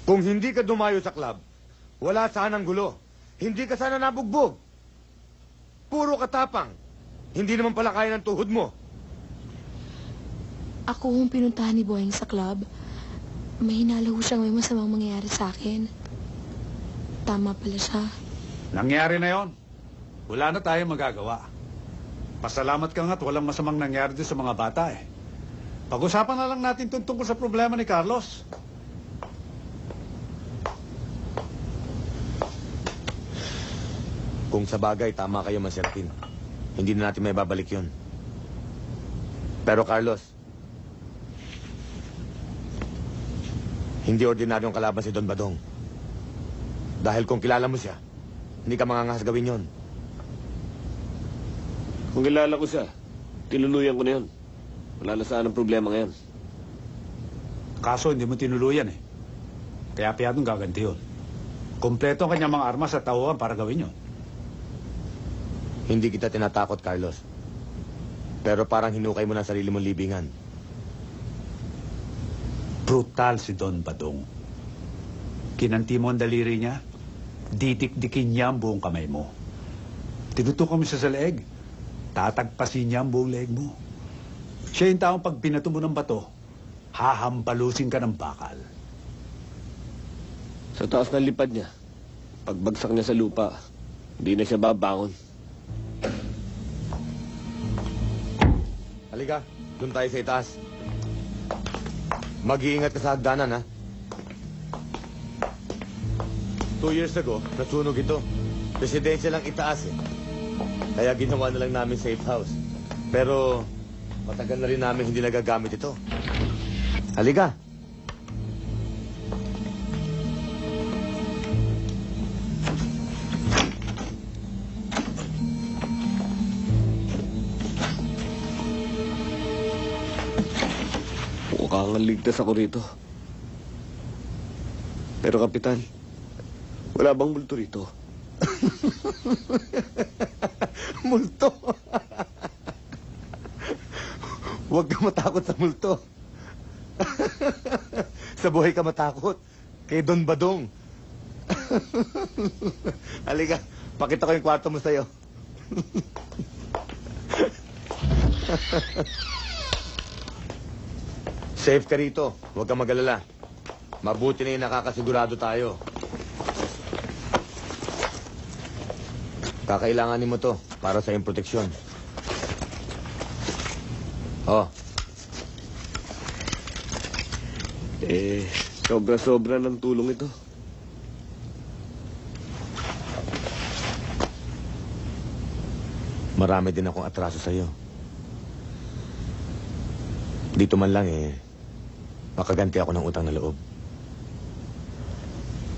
Kung hindi ka dumayo sa club, wala sanang gulo. Hindi ka sana nabugbog. Puro katapang. Hindi naman pala kaya ng tuhod mo. Ako ang pinuntahan ni Boying sa club. May hinala ho siyang may masamang mangyayari sa akin. Tama pala siya. Nangyari na yon. Wala na tayong magagawa. Pasalamat ka nga't walang masamang nangyari din sa mga bata eh. Pag-usapan na lang natin tungkol sa problema ni Carlos. Kung sa bagay, tama kayo, Masertin. Hindi na natin may babalik yun. Pero Carlos, hindi ordinaryong kalaban si Don Badong. Dahil kung kilala mo siya, hindi ka mangangahas gawin yun. Kung kilala ko siya, tinuluyan ko na yun. Wala na saan ang problema ngayon. Kaso hindi mo tinuluyan eh. Kaya piyadong gaganti yun. Kompleto ang kanyang mga armas at tauhan para gawin yun. Hindi kita tinatakot, Carlos. Pero parang hinukay mo na sarili mong libingan. Brutal si Don Badong. Kinanti mo ang daliri niya, didik-dikin niya ang buong kamay mo. Tinutukan mo siya sa leeg, tatagpasin niya ang buong leeg mo. Siya yung taong pag binato mo ng bato, hahampalusin ka ng bakal. Sa taas ng lipad niya, pagbagsak niya sa lupa, hindi na siya babangon. Halika, doon tayo sa itaas. Mag-iingat ka sa hagdanan, ha? 2 years ago, nasunog ito. Residensya lang itaas, eh. Kaya ginawa na lang namin safe house. Pero, matagal na rin namin hindi nagagamit ito. Halika. Mukhang ligtas ako rito. Pero Kapitan, wala bang multo rito? Multo. Huwag ka matakot sa multo. Sa buhay ka matakot. Kay Don Badong. Halika, pakita ko yung kwarto mo sa'yo. Safe ka rito. Huwag ka mag-alala. Mabuti na yung nakakasigurado tayo. Kakailanganin mo to para sa iyong proteksyon. Oh. Sobra-sobra ng tulong ito. Marami din akong atraso sa'yo. Dito man lang makaganti ako ng utang na loob.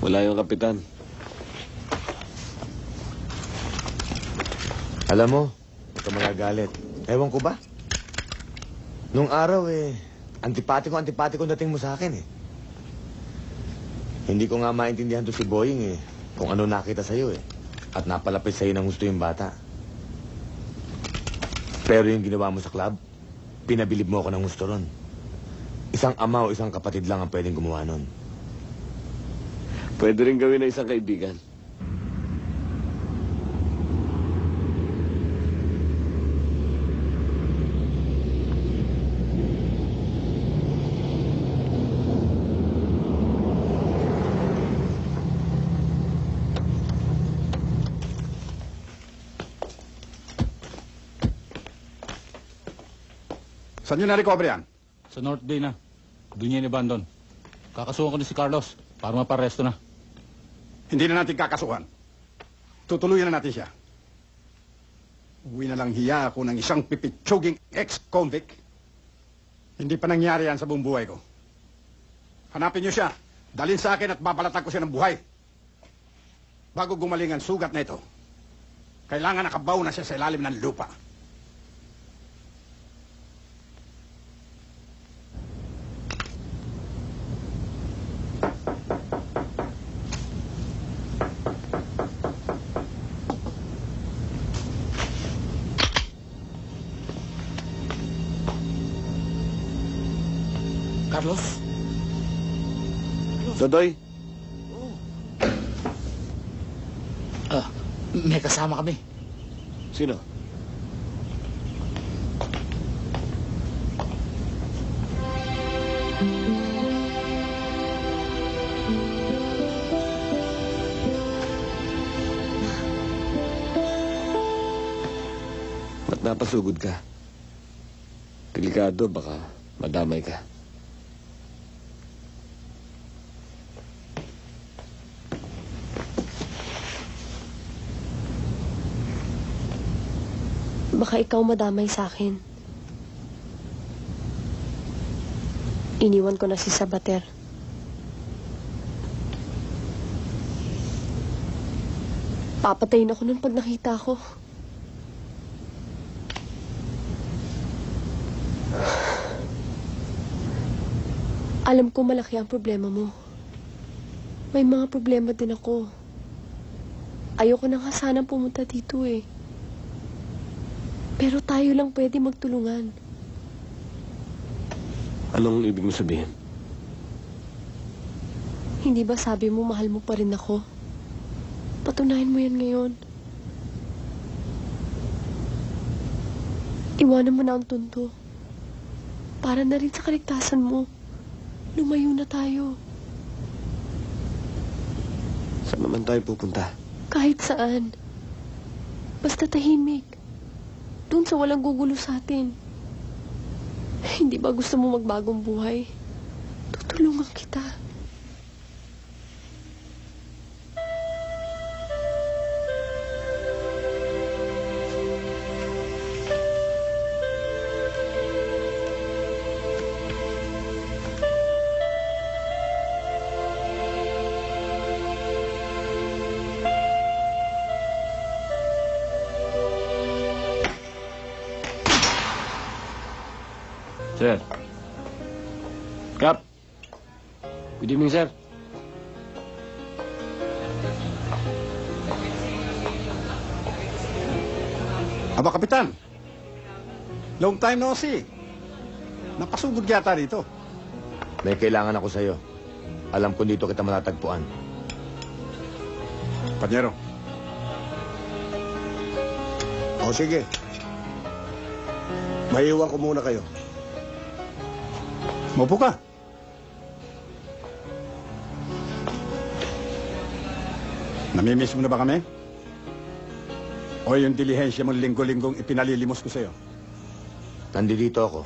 Wala yung Kapitan. Alam mo, huwag ka magagalit. Ewan ko ba? Nung araw antipatiko dating mo sa akin Hindi ko nga maintindihan to si Boying kung ano nakita sa'yo At napalapit sa'yo ng gusto yung bata. Pero yung ginawa mo sa club, pinabilib mo ako ng gusto ron. Isang ama o isang kapatid lang ang pwedeng gumawa nun. Pwede rin gawin na isang kaibigan. Saan nyo na-recover yan? Sa North Bay na. Doon niya in-abandon. Kakasuhan ko ni si Carlos para maparesto na. Hindi na natin kakasuhan. Tutuluyan na natin siya. Uwi na lang hiya ako ng isang pipitsuging ex-convict. Hindi pa nangyari yan sa buong buhay ko. Hanapin niyo siya. Dalhin sa akin at babalatan ko siya ng buhay. Bago gumaling ang sugat na ito, kailangan nakabaw na siya sa ilalim ng lupa. Dodoy, May kasama kami. Sino? Ba't napasugod ka? Delikado, baka madamay ka. Baka ikaw madamay sa akin. Iniwan ko na si Sabater. Papatayin ako nun pag nakita ko. Alam ko malaki ang problema mo. May mga problema din ako. Ayoko na nga sanang pumunta dito eh. Pero tayo lang pwede magtulungan. Anong ibig mo sabihin? Hindi ba sabi mo mahal mo pa rin ako? Patunayan mo yan ngayon. Iwanan mo na ang tunto. Para na rin sa kaligtasan mo. Lumayo na tayo. Saan naman tayo pupunta? Kahit saan. Basta tahimik. Doon sa walang gugulo sa atin. Hindi ba gusto mo magbagong buhay? Tutulungan kita. Sir. Kap. Good evening, sir. Aba, Kapitan. Long time no see. Napasugod yata dito. May kailangan ako sa'yo. Alam ko dito kita matatagpuan. Panyero. O sige. Maiwan ko muna kayo. Maupo ka. Namimiss mo na ba kami? O yung dilihensya mong linggo-linggong ipinalilimos ko sa'yo? Nandito ako.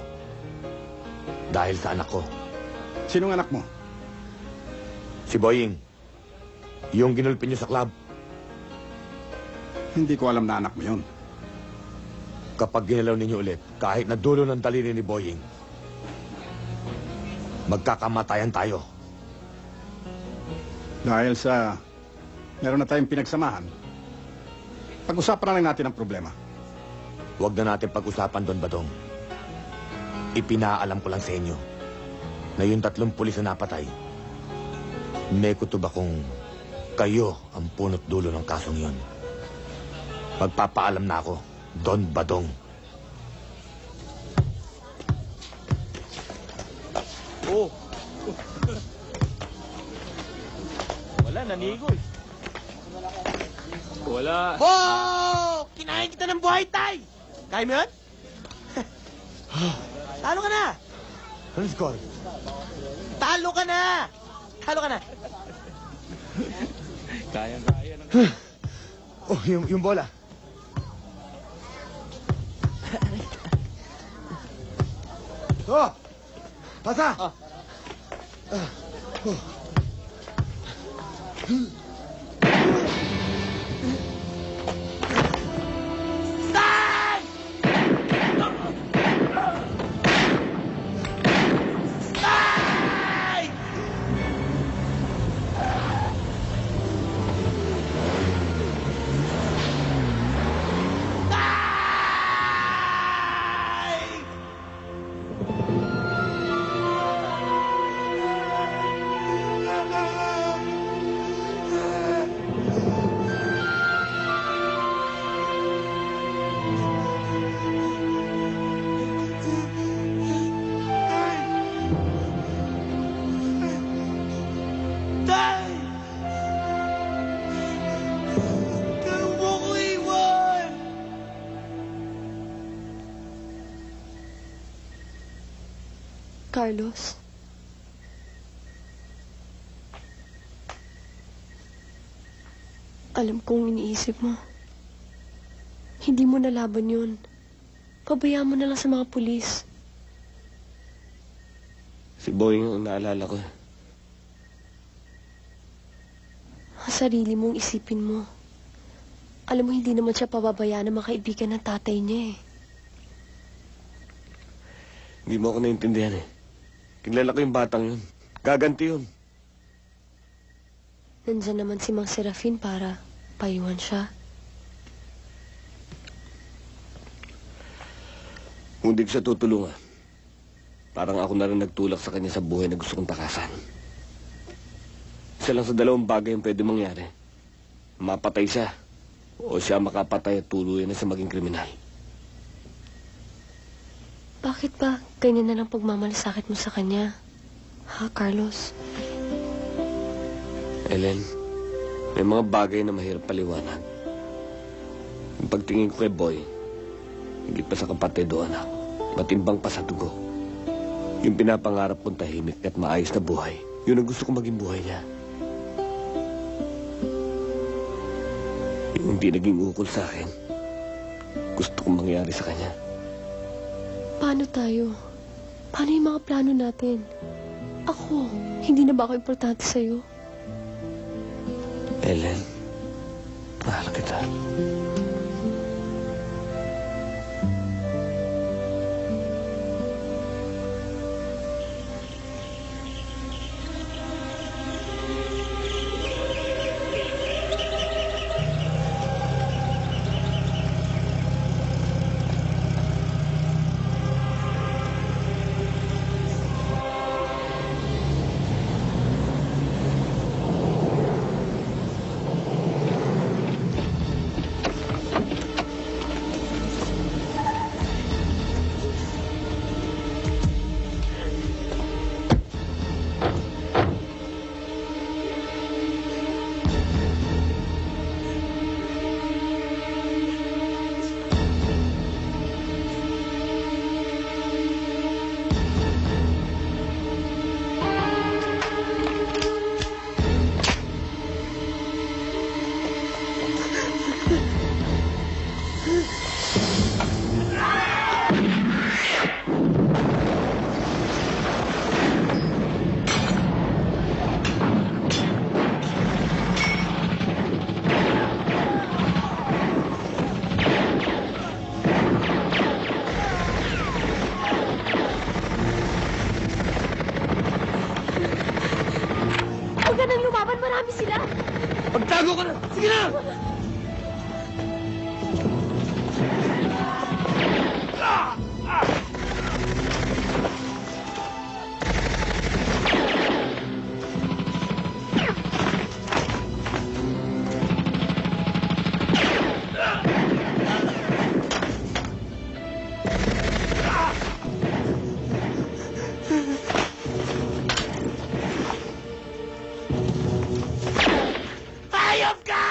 Dahil sa anak ko. Sinong anak mo? Si Boying. Yung ginulpin niyo sa club. Hindi ko alam na anak mo yun. Kapag ginalaw ninyo ulit, kahit na dulo ng daliri ni Boying, magkakamatayan tayo. Dahil sa meron na tayong pinagsamahan, pag-usapan na lang natin ang problema. Huwag na natin pag-usapan, Don Badong. Ipinaalam ko lang sa inyo na yung 3 pulis na napatay, may kutob akong kayo ang punot dulo ng kasong yun. Magpapaalam na ako, Don Badong. Oh. Wala, nanigoy. Wala. Oh! Kinain kita ng buhay, tay! Kaya mo yun? Talo ka na! Anong score? Talo ka na! Talo ka na! Kaya ng... Oh, yung bola. Oh! Pasa! Tay! Tay! Tay! Carlos. Alam kong iniisip mo. Hindi mo nalaban yun. Pabayaan mo na lang sa mga pulis. Si Boying ang naalala ko. Ang sarili mong isipin mo. Alam mo, hindi naman siya pababayaan ng mga kaibigan ng tatay niya eh. Hindi mo ako naintindihan eh. Kilala ko yung batang yun. Gaganti yun. Nandyan naman si Mang Serafin para paiwan siya. Kung di ko siya tutulungan, parang ako na rin nagtulak sa kanya sa buhay na gusto kong takasan. Isa lang sa dalawang bagay ang pwede mangyari. Mapatay siya, o siya makapatay at tuluyan na siya maging kriminal. Bakit ba ganyan na lang pagmamalasakit mo sa kanya? Ha, Carlos? Ellen, may mga bagay na mahirap paliwanag. Yung pagtingin ko kay Boy, higit pa sa kapatid o anak, matimbang pa sa dugo. Yung pinapangarap kong tahimik at maayos na buhay, yun ang gusto kong maging buhay niya. Yung hindi naging ukol sa akin, gusto kong mangyari sa kanya. Paano tayo? Paano yung mga plano natin? Ako, hindi na ba ako importante sa'yo? Ellen, mahal kita. Huwag ka nang lumaban, marami sila! Pagtago ka na! Sige na! Hayop ka!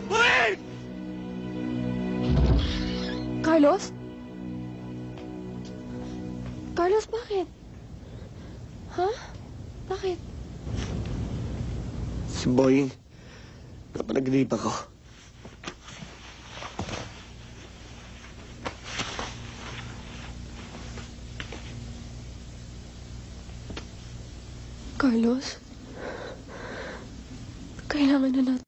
Wait! Carlos? Carlos, bakit? Ha? Bakit? Si Boying, napanaginip ako. Carlos? Kailangan na natin